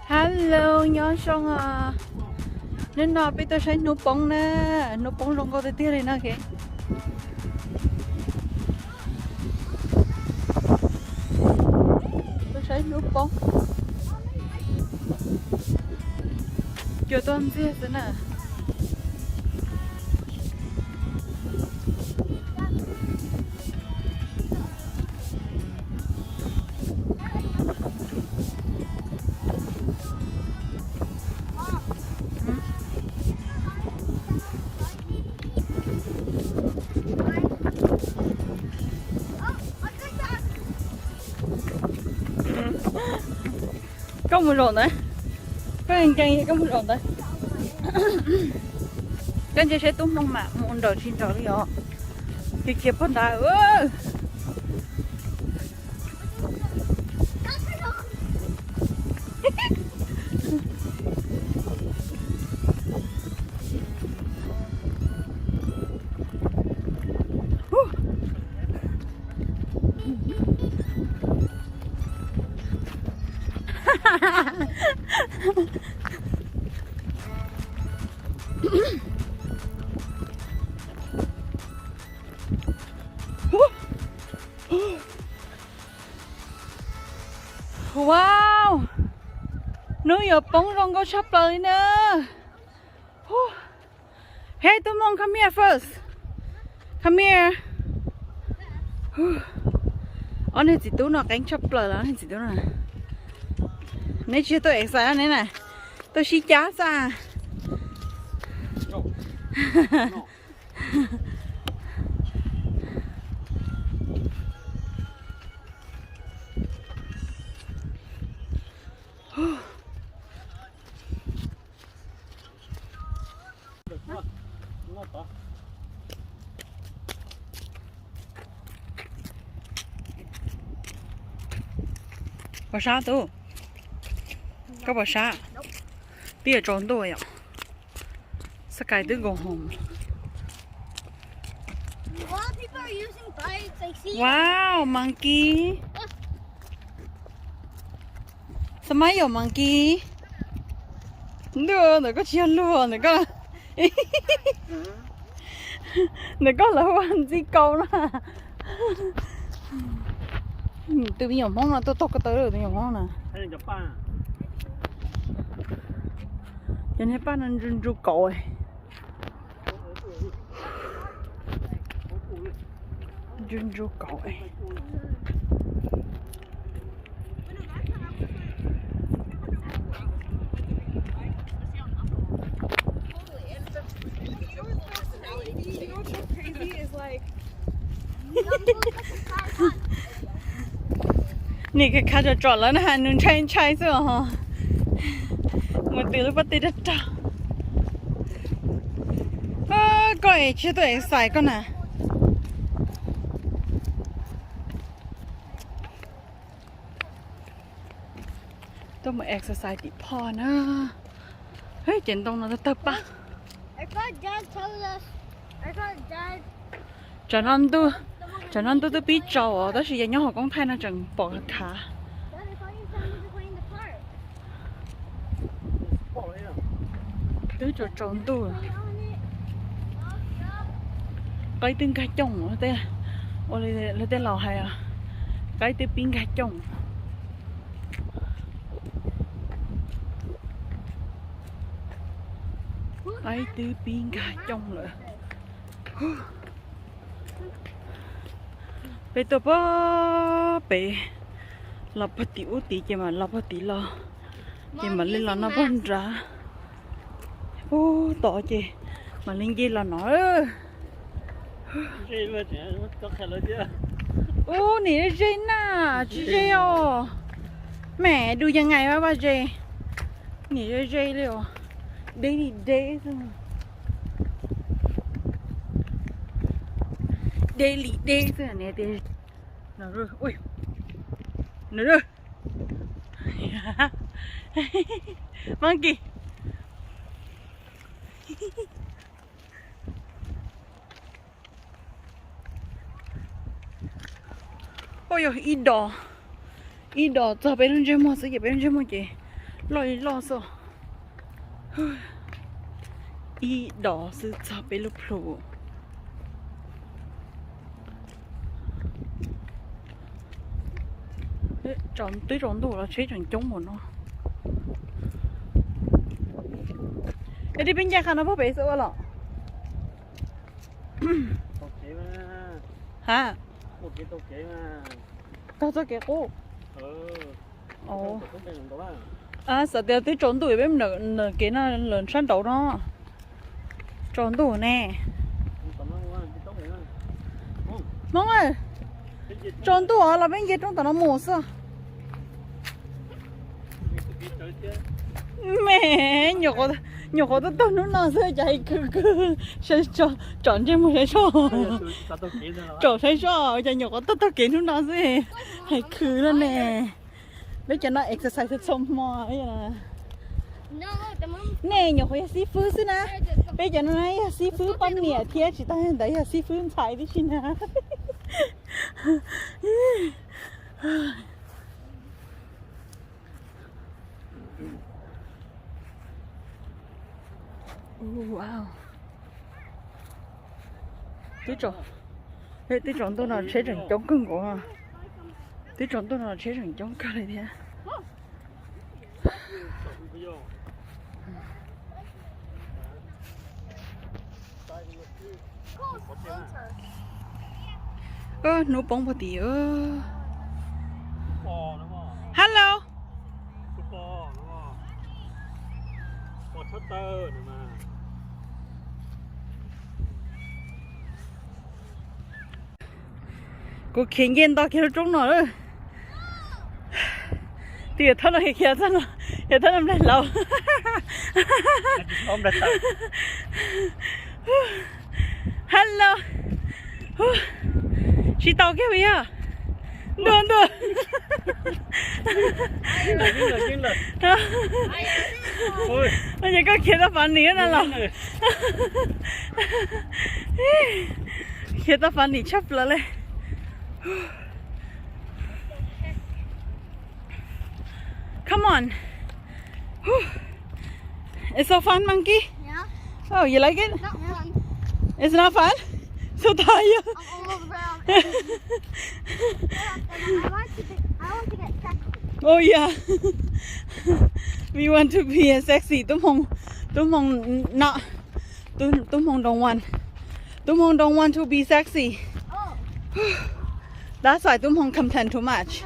Hello, nhớ xong à. Nên nó bây giờ sẽ núp bóng nè, núp bóng trong câu tiếp theo này nè kìa. Tôi sẽ núp bóng. Chờ tôi ăn gì thế nè. Có một rộn đấy. Có hình cây có một rộn đấy. Cái gì sẽ tung nông mà muốn đợi xin rồi đi ạ. Kịp con đã. Wow, nước giờ bóng rong có sắp tới nữa. Hey, come on, come here first. Come here. Anh ấy chỉ tú nó cánh sắp tới là anh chỉ tú nè. Nếu chưa tôi excited này nè, tôi xí chá ra. Bỏ xa tu. Có bỏ xa. Tía trốn tôi ạ. Sao cái tư go home. Wow, monkey. Sao mấy giờ monkey? Đưa, nó có chiên luôn, nó có. Nó có là hoàn gì câu nè. Từ bây giờ mong là tôi tóc cái tới rồi, từ bây giờ mong nè. Cho nên ba nó run run cội. Run run cội. Nè cái cá tròn lớn hả, nun chay rồi hả? Một tí lúc bắt tí đất tròn. Coi chưa tôi xài con nè. Tôi mới exercise tí phò nữa. Hey, trên đông nó tập á. I thought Dad told us. I thought Dad. Cho nên tôi biết trâu, đó là nhớ họ con thay nó chẳng bỏ khá. Dad, I thought you said we were playing the park. Tôi cho trốn tôi. Cái tiếng cá chồng ở đây. Ôi lên đây lò hay à. Cái tiếng pin cá chồng. Cái tiếng pin cá chồng nữa. Bây giờ bố bể là bắt tiểu tí chứ mà là bắt tí lo chứ mà lên là nó bắn ra. Ô tỏ chị mà lên gì là nó ô nè dây nè dây ô mẹ đuยังไง wá ba dây nè dây liệu đây đây daily day rồi nè đây nào rồi ui nào rồi monkey ôi yo ít đỏ giờ bên trên mua gì bên trên mua gì ลอยล่อซะอีดอซื้อจะไปลูกพลูchọn tới chọn đồ là chế chọn chống một nó cái đi bên nhà khăn nó bao bể sữa lọ hả một cái tàu kế mà tao cho cái cô ồ à sợ tiêu tới chọn tuổi bên nợ cái nó lớn săn đầu nó chọn tuổi nè mong ơi chọn tuổi là bên kia trong tao nó mổ sao mẹ nhỏ có tao nó nào sẽ chạy cứ sẽ chọn trên một cái số chọn cái số cho nhỏ có tao kiến nó nào sẽ hay cứ đó nè bây giờ nó exercise xong mò ấy là nè nhỏ có seafood xí nè bây giờ nó nói seafood bánh mì thiệt chỉ tao đấy là seafood xài đi xin nè wow tí trộn tôi nào chế thành chống cưng của à tí trộn tôi nào chế thành chống cơ này thế nấu bông bò tỉ hello cô khiến nhiên đó kia trống nó nữa thì thân nó kia thân nó lên lâu hello chị tao kia bây giờ được bây giờ có kia nó phản nỉ nữa là kia nó phản nỉ chấp là lên come on it's so fun monkey Yeah. oh you like it Not fun. it's not fun so tired I'm all around. I want to get sexy. oh yeah we want to be sexy tụi mong not tụi mong don't want to be sexy Oh. that's why tụi mong complain too much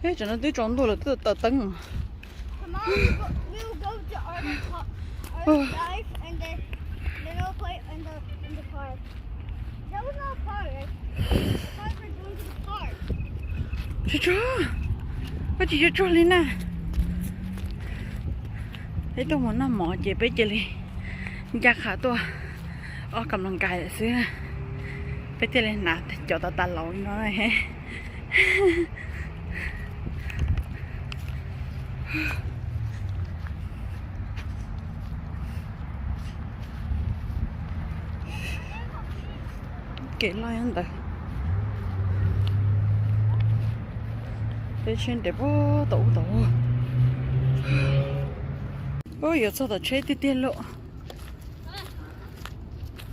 hey cho nó tới trốn tôi là tôi tờ tưng Tomorrow we'll go to our dive and then we'll play in the park. That was not a park. I thought we were going to the park. chị cho có chị cho lên nè thấy tôi muốn nằm mỏ chị bé chị đi chắc hả tôi ở cầm lòng cài lại xíu bé chị lên nè cho tao ta lỗi nó này he kể lại anh ta để trên để bố tổ ôi giờ sao ta chơi tiền lộ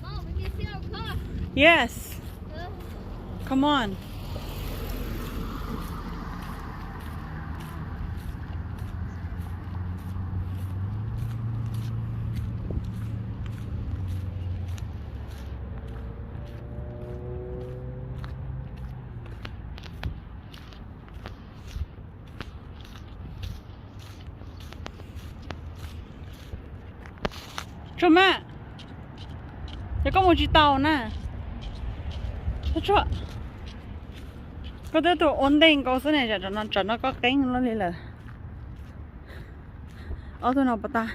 Mom, we can see our car. yes come on cho mẹ để có một chiếc tàu nè cho có thể tôi ổn định có số này cho nó có cánh nó lên là ở tôi nào bắt ta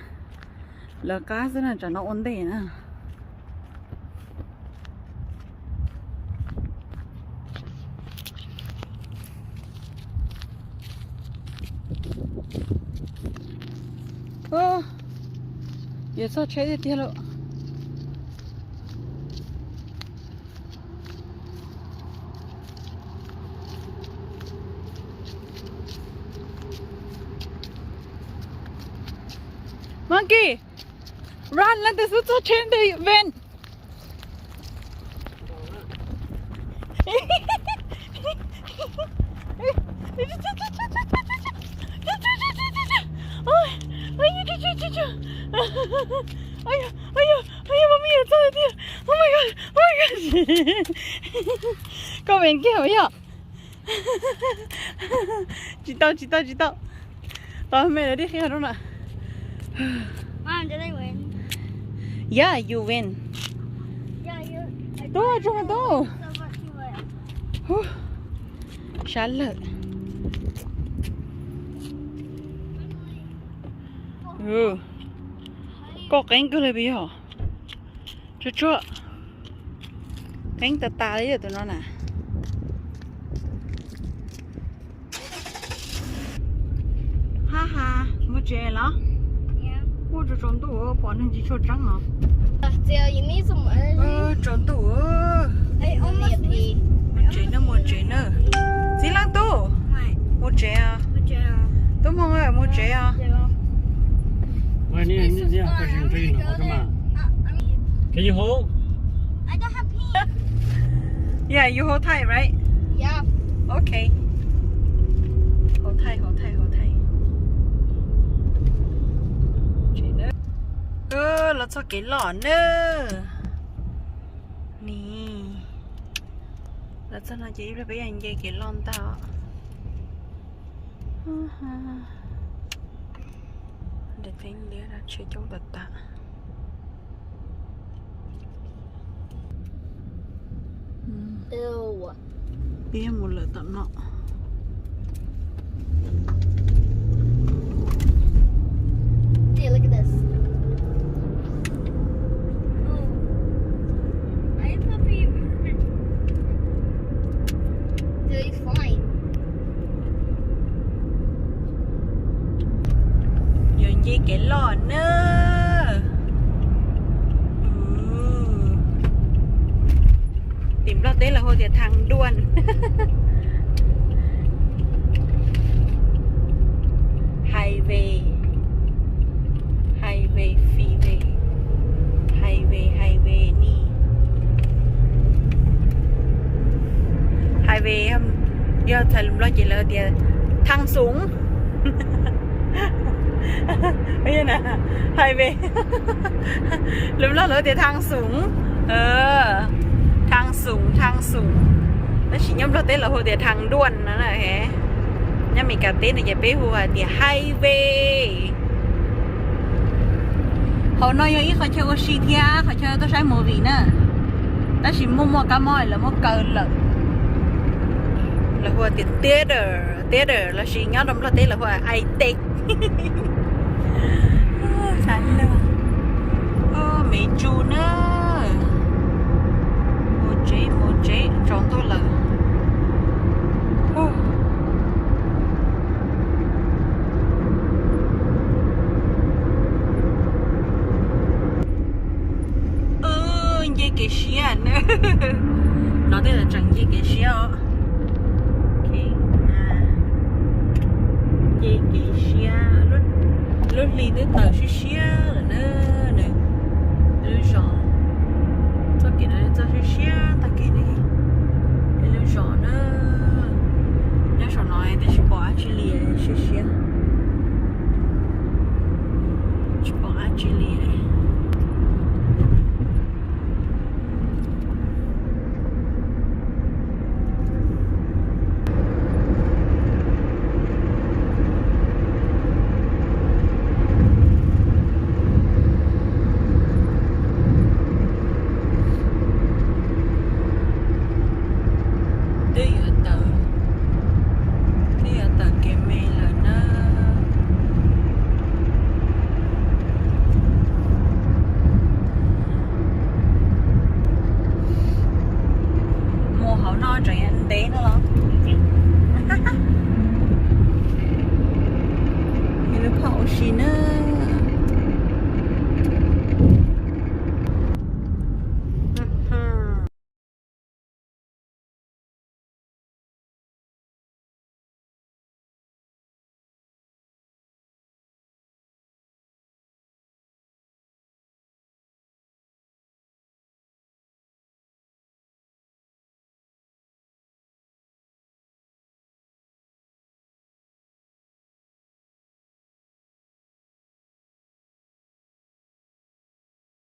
là cá số này cho nó ổn định nè giờ sao chơi được tiền lộ Monkey, run! Let the suit change the event. Mommy, it's all there. Oh my god, có bên kia hả? Chị tao. Tao mẹ đi kia đâu nè. Mom, did I win? Yeah, you win. Yeah, you. Đó, cho mà đó. So much you win. Chán lợi. Có cánh cơ lại bây giờ. Chúa. Cánh tà đấy rồi tụi nó nè. Ha, mua chè lá. Yeah. Mua cho tròn tủ, bỏ nên chỉ cho trắng hả? Jill, you need some energy. Tròn tủ. I almost pee. Mua chè nữa. Dĩ lăng tủ. Mua chè à? Tụi mong ơi, mua chè à? Ôi, nè, cái gì đây nữa cơ mà. Can you hold? I don't have pee. Yeah, you hold tight, right? Yeah. Okay. Hold tight. Chè nữa. Nó cho cái lọ nữa. Nè. Nó cho nó chỉ là bây giờ dây cái lon tao. Để tính đĩa ra chơi trong tật tạ. Ew. Bia một lửa tận nọ. Hey, look at this. Oh. I have puppy. Dude, he's fine. Giờ dây cái lọ nữa. Tìm ra tế là hồi thì thằng đuôn. Highway freeway. Highway ni. Highway không giờ thầy lúc đó chỉ là thì thang xuống. Bây giờ nè highway. Lúc đó là thì thang xuống. Thang xuống. Nó chỉ nhóm lo tế là hồi để thang đuôn nữa nè hả. Nhưng mình cả tế này bé hùa thì highway. Họ nói yo ít khỏi chơi có xì thia, khỏi chơi tôi sai mùa vị nữa. Đó chỉ mua cá mòi là mua cờ lợn. Là hùa thì theater là chỉ nhớ đồng lo tế là hùa ai tết. Sẵn luôn. Mấy chú nữa. Một chế tròn tôi là dây cái xía nữa. Nó đây là chẳng dây cái xía.